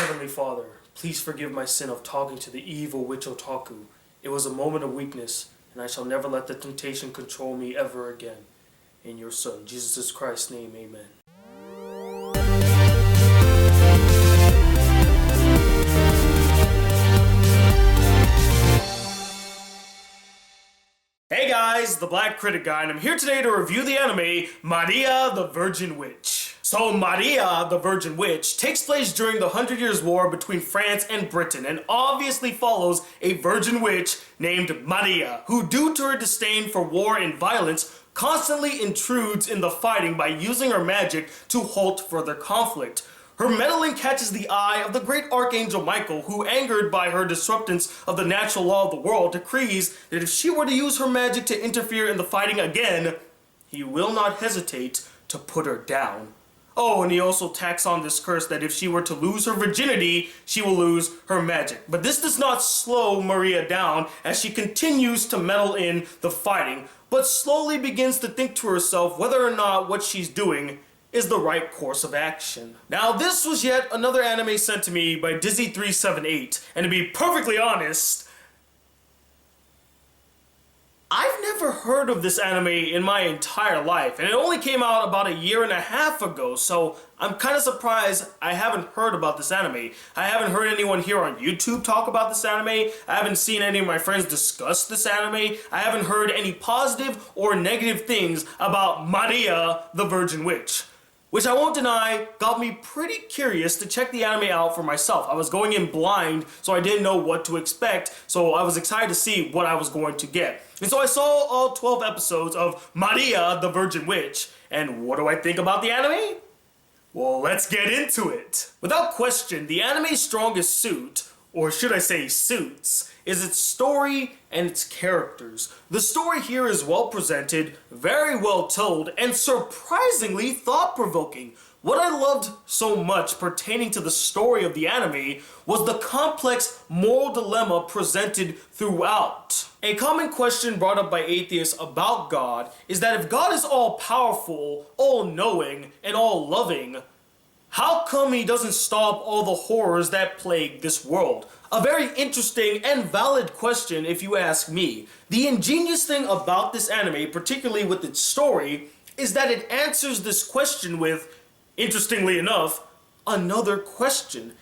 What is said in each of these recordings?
Heavenly Father, please forgive my sin of talking to the evil witch Otaku. It was a moment of weakness, and I shall never let the temptation control me ever again. In your Son, Jesus Christ's name, amen. Hey guys, the Black Critic Guy, and I'm here today to review the anime Maria the Virgin Witch. So Maria the Virgin Witch takes place during the 100 Years' War between France and Britain and obviously follows a virgin witch named Maria, who due to her disdain for war and violence constantly intrudes in the fighting by using her magic to halt further conflict. Her meddling catches the eye of the great Archangel Michael, who, angered by her disruptance of the natural law of the world, decrees that if she were to use her magic to interfere in the fighting again, he will not hesitate to put her down. Oh, and he also tacks on this curse that if she were to lose her virginity, she will lose her magic. But this does not slow Maria down as she continues to meddle in the fighting, but slowly begins to think to herself whether or not what she's doing is the right course of action. Now, this was yet another anime sent to me by Dizzy378, and to be perfectly honest, I've never heard of this anime in my entire life, and it only came out about a year and a half ago, so I'm kind of surprised I haven't heard about this anime. I haven't heard anyone here on YouTube talk about this anime. I haven't seen any of my friends discuss this anime. I haven't heard any positive or negative things about Maria the Virgin Witch, which I won't deny got me pretty curious to check the anime out for myself. I was going in blind, so I didn't know what to expect, so I was excited to see what I was going to get. And so I saw all 12 episodes of Maria the Virgin Witch, and what do I think about the anime? Well, let's get into it. Without question, the anime's strongest suit, or should I say suits, is its story and its characters. The story here is well presented, very well told, and surprisingly thought-provoking. What I loved so much pertaining to the story of the anime was the complex moral dilemma presented throughout. A common question brought up by atheists about God is that if God is all-powerful, all-knowing, and all-loving, how come he doesn't stop all the horrors that plague this world? A very interesting and valid question if you ask me. The ingenious thing about this anime, particularly with its story, is that it answers this question with, interestingly enough, another question.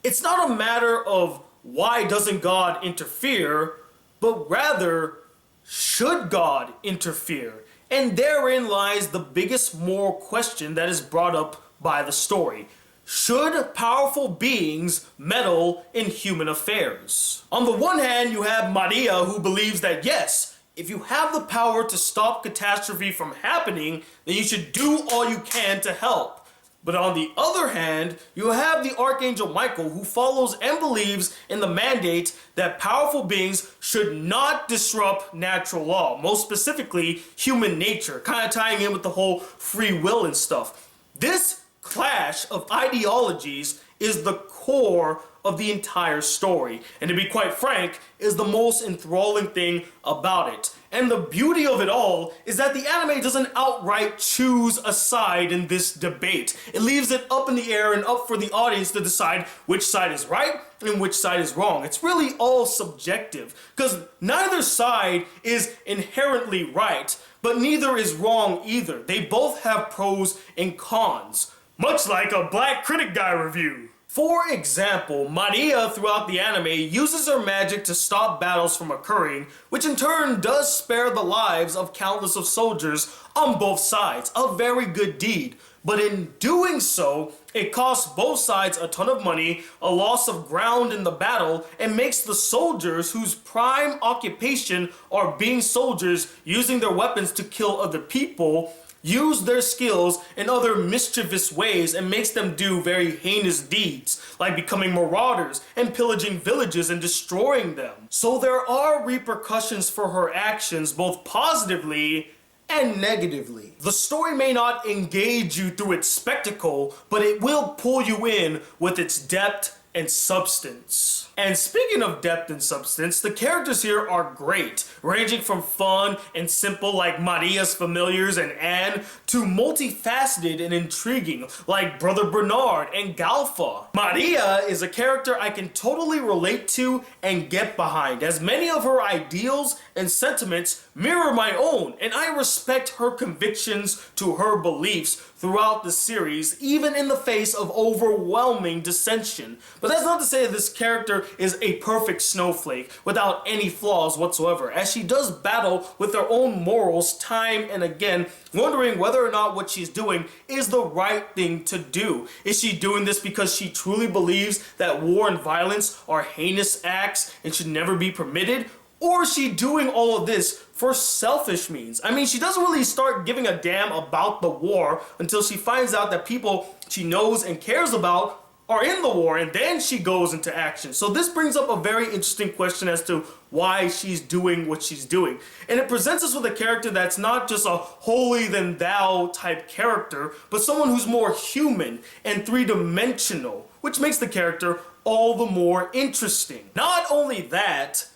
It's not a matter of why doesn't God interfere, but rather, should God interfere? And therein lies the biggest moral question that is brought up by the story. Should powerful beings meddle in human affairs? On the one hand, you have Maria, who believes that yes, if you have the power to stop catastrophe from happening, then you should do all you can to help. But on the other hand, you have the Archangel Michael, who follows and believes in the mandate that powerful beings should not disrupt natural law, most specifically human nature, kind of tying in with the whole free will and stuff. This clash of ideologies is the core of the entire story, and to be quite frank, is the most enthralling thing about it. And the beauty of it all is that the anime doesn't outright choose a side in this debate. It leaves it up in the air and up for the audience to decide which side is right and which side is wrong. It's really all subjective, because neither side is inherently right, but neither is wrong either. They both have pros and cons, much like a Black Critic Guy review. For example, Maria throughout the anime uses her magic to stop battles from occurring, which in turn does spare the lives of countless of soldiers on both sides, a very good deed. But in doing so, it costs both sides a ton of money, a loss of ground in the battle, and makes the soldiers whose prime occupation are being soldiers using their weapons to kill other people, use their skills in other mischievous ways and makes them do very heinous deeds, like becoming marauders and pillaging villages and destroying them. So there are repercussions for her actions, both positively and negatively. The story may not engage you through its spectacle, but it will pull you in with its depth and substance. And speaking of depth and substance, the characters here are great, ranging from fun and simple like Maria's familiars and Anne, to multifaceted and intriguing like Brother Bernard and Galfa. Maria is a character I can totally relate to and get behind, as many of her ideals and sentiments mirror my own, and I respect her convictions to her beliefs throughout the series, even in the face of overwhelming dissension. But that's not to say that this character is a perfect snowflake without any flaws whatsoever, as she does battle with her own morals time and again, wondering whether or not what she's doing is the right thing to do. Is she doing this because she truly believes that war and violence are heinous acts and should never be permitted? Or is she doing all of this for selfish means? I mean, she doesn't really start giving a damn about the war until she finds out that people she knows and cares about are in the war, and then she goes into action. So this brings up a very interesting question as to why she's doing what she's doing. And it presents us with a character that's not just a holier-than-thou type character, but someone who's more human and three-dimensional, which makes the character all the more interesting. Not only that,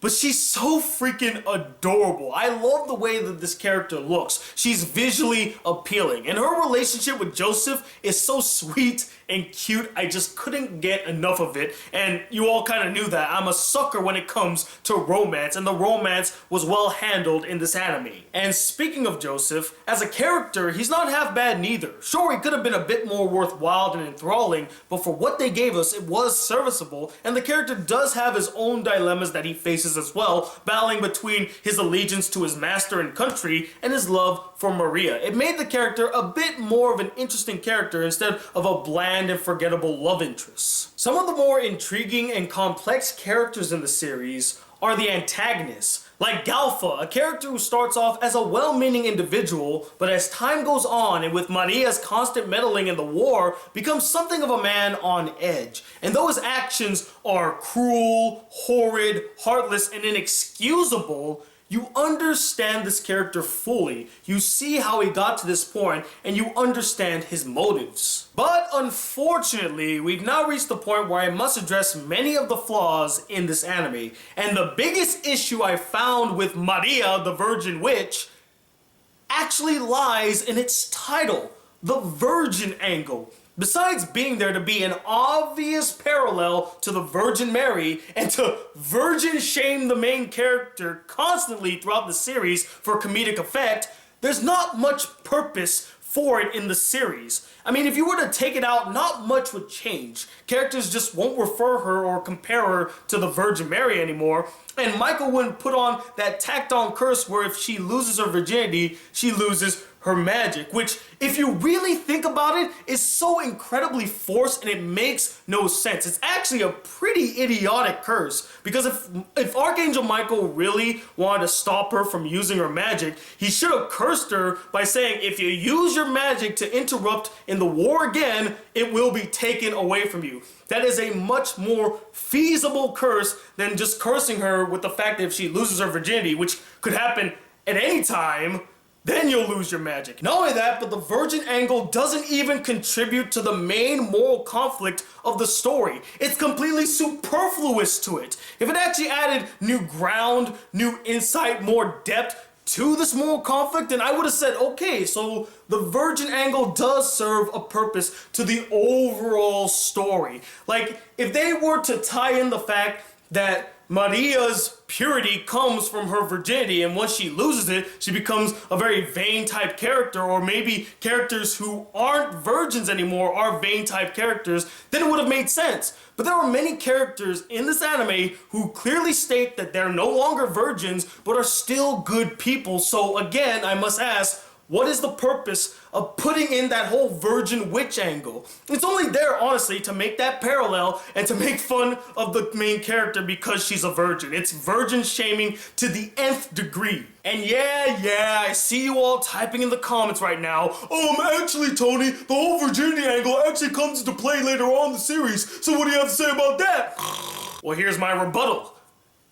but she's so freaking adorable. I love the way that this character looks. She's visually appealing, and her relationship with Joseph is so sweet and cute. I just couldn't get enough of it, and you all kind of knew that. I'm a sucker when it comes to romance, and the romance was well handled in this anime. And speaking of Joseph, as a character, he's not half bad neither. Sure, he could have been a bit more worthwhile and enthralling, but for what they gave us, it was serviceable, and the character does have his own dilemmas that he faces as well, battling between his allegiance to his master and country and his love for Maria. It made the character a bit more of an interesting character instead of a bland and forgettable love interest. Some of the more intriguing and complex characters in the series are the antagonists, like Galfa, a character who starts off as a well-meaning individual, but as time goes on and with Maria's constant meddling in the war, becomes something of a man on edge. And though his actions are cruel, horrid, heartless, and inexcusable, you understand this character fully. You see how he got to this point, and you understand his motives. But unfortunately, we've now reached the point where I must address many of the flaws in this anime. And the biggest issue I found with Maria, the Virgin Witch, actually lies in its title, the Virgin Angle. Besides being there to be an obvious parallel to the Virgin Mary and to virgin shame the main character constantly throughout the series for comedic effect, there's not much purpose for it in the series. I mean, if you were to take it out, not much would change. Characters just won't refer her or compare her to the Virgin Mary anymore, and Michael wouldn't put on that tacked on curse where if she loses her virginity, she loses her magic, which, if you really think about it, is so incredibly forced and it makes no sense. It's actually a pretty idiotic curse, because if Archangel Michael really wanted to stop her from using her magic, he should have cursed her by saying, if you use your magic to interrupt in the war again, it will be taken away from you. That is a much more feasible curse than just cursing her with the fact that if she loses her virginity, which could happen at any time, then you'll lose your magic. Not only that, but the Virgin Angle doesn't even contribute to the main moral conflict of the story. It's completely superfluous to it. If it actually added new ground, new insight, more depth to this moral conflict, then I would have said, okay, so the Virgin Angle does serve a purpose to the overall story. Like, if they were to tie in the fact that Maria's purity comes from her virginity, and once she loses it, she becomes a very vain type character, or maybe characters who aren't virgins anymore are vain type characters, then it would have made sense. But there are many characters in this anime who clearly state that they're no longer virgins, but are still good people. So again, I must ask, what is the purpose of putting in that whole virgin witch angle? It's only there, honestly, to make that parallel and to make fun of the main character because she's a virgin. It's virgin shaming to the nth degree. And yeah, I see you all typing in the comments right now, actually, Tony, the whole virginity angle actually comes into play later on in the series, so what do you have to say about that? Well, here's my rebuttal.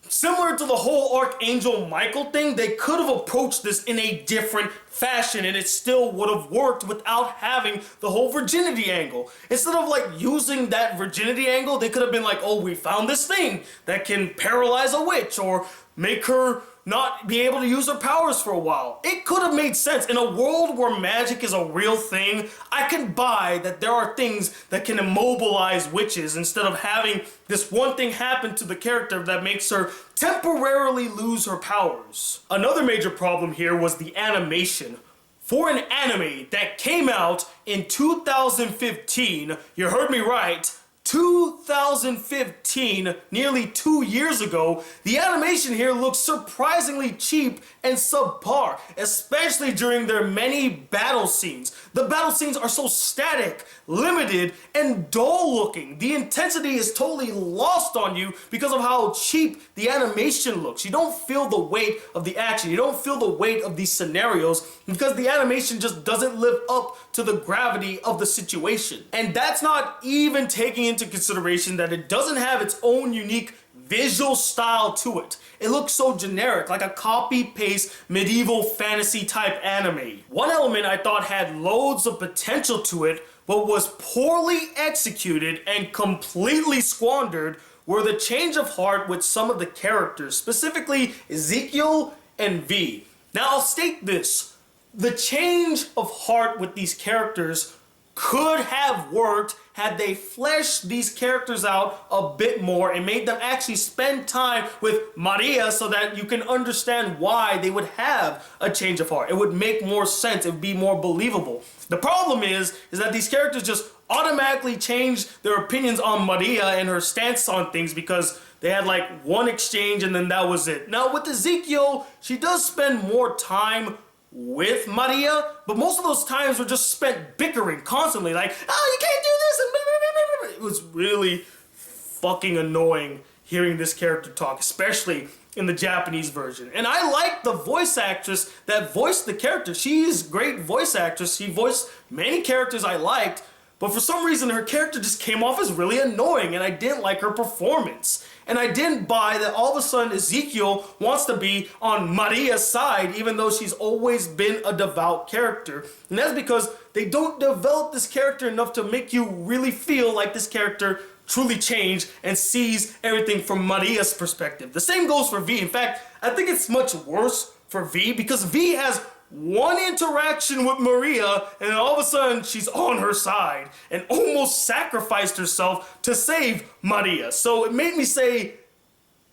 Similar to the whole Archangel Michael thing, they could have approached this in a different fashion and it still would have worked without having the whole virginity angle. Instead of like using that virginity angle, they could have been like, oh, we found this thing that can paralyze a witch or make her not be able to use her powers for a while. It could have made sense. In a world where magic is a real thing, I can buy that there are things that can immobilize witches instead of having this one thing happen to the character that makes her temporarily lose her powers. Another major problem here was the animation. For an anime that came out in 2015, you heard me right, 2015, nearly 2 years ago, the animation here looks surprisingly cheap and subpar, especially during their many battle scenes. The battle scenes are so static, limited, and dull looking. The intensity is totally lost on you because of how cheap the animation looks. You don't feel the weight of the action. You don't feel the weight of these scenarios because the animation just doesn't live up to the gravity of the situation. And that's not even taking into consideration that it doesn't have its own unique visual style to it. It looks so generic, like a copy-paste medieval fantasy type anime. One element I thought had loads of potential to it, but was poorly executed and completely squandered, were the change of heart with some of the characters, specifically Ezekiel and V. Now I'll state this. The change of heart with these characters could have worked had they fleshed these characters out a bit more and made them actually spend time with Maria so that you can understand why they would have a change of heart. It would make more sense. It would be more believable. The problem is that these characters just automatically change their opinions on Maria and her stance on things because they had like one exchange and then that was it. Now with Ezekiel, she does spend more time with Maria, but most of those times were just spent bickering constantly, like, oh, you can't do this, and it was really fucking annoying hearing this character talk, especially in the Japanese version. And I like the voice actress that voiced the character. She's a great voice actress. She voiced many characters I liked, but for some reason her character just came off as really annoying and I didn't like her performance. And I didn't buy that all of a sudden Ezekiel wants to be on Maria's side even though she's always been a devout character. And that's because they don't develop this character enough to make you really feel like this character truly changed and sees everything from Maria's perspective. The same goes for V. In fact, I think it's much worse for V because V has one interaction with Maria and then all of a sudden she's on her side and almost sacrificed herself to save Maria. So it made me say,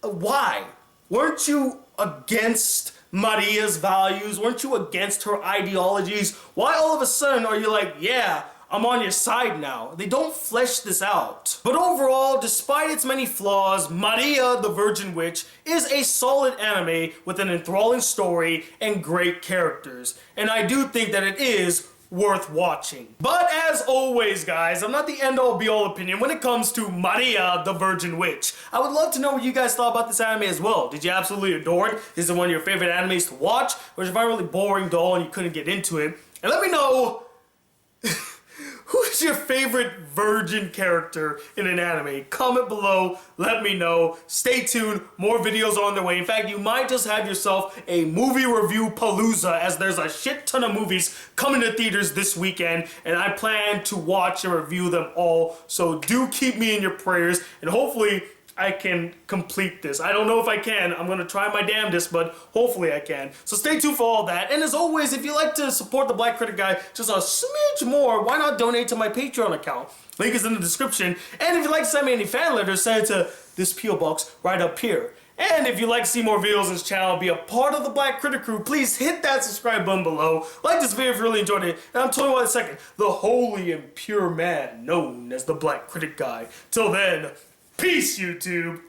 why? Weren't you against Maria's values? Weren't you against her ideologies? Why all of a sudden are you like, yeah, I'm on your side now? They don't flesh this out. But overall, despite its many flaws, Maria the Virgin Witch is a solid anime with an enthralling story and great characters. And I do think that it is worth watching. But as always, guys, I'm not the end-all be-all opinion when it comes to Maria the Virgin Witch. I would love to know what you guys thought about this anime as well. Did you absolutely adore it? Is it one of your favorite animes to watch? Or did you find it really boring, dull, and you couldn't get into it? And let me know who's your favorite virgin character in an anime? Comment below, let me know. Stay tuned, more videos are on their way. In fact, you might just have yourself a movie review palooza as there's a shit ton of movies coming to theaters this weekend and I plan to watch and review them all. So do keep me in your prayers and hopefully I can complete this. I don't know if I can. I'm gonna try my damnedest, but hopefully I can. So stay tuned for all that. And as always, if you like to support the Black Critic Guy just a smidge more, why not donate to my Patreon account? Link is in the description. And if you'd like to send me any fan letters, send it to this P.O. box right up here. And if you'd like to see more videos on this channel, be a part of the Black Critic crew, please hit that subscribe button below. Like this video if you really enjoyed it. And I'm telling you what in a second, the holy and pure man known as the Black Critic Guy. Till then, peace, YouTube.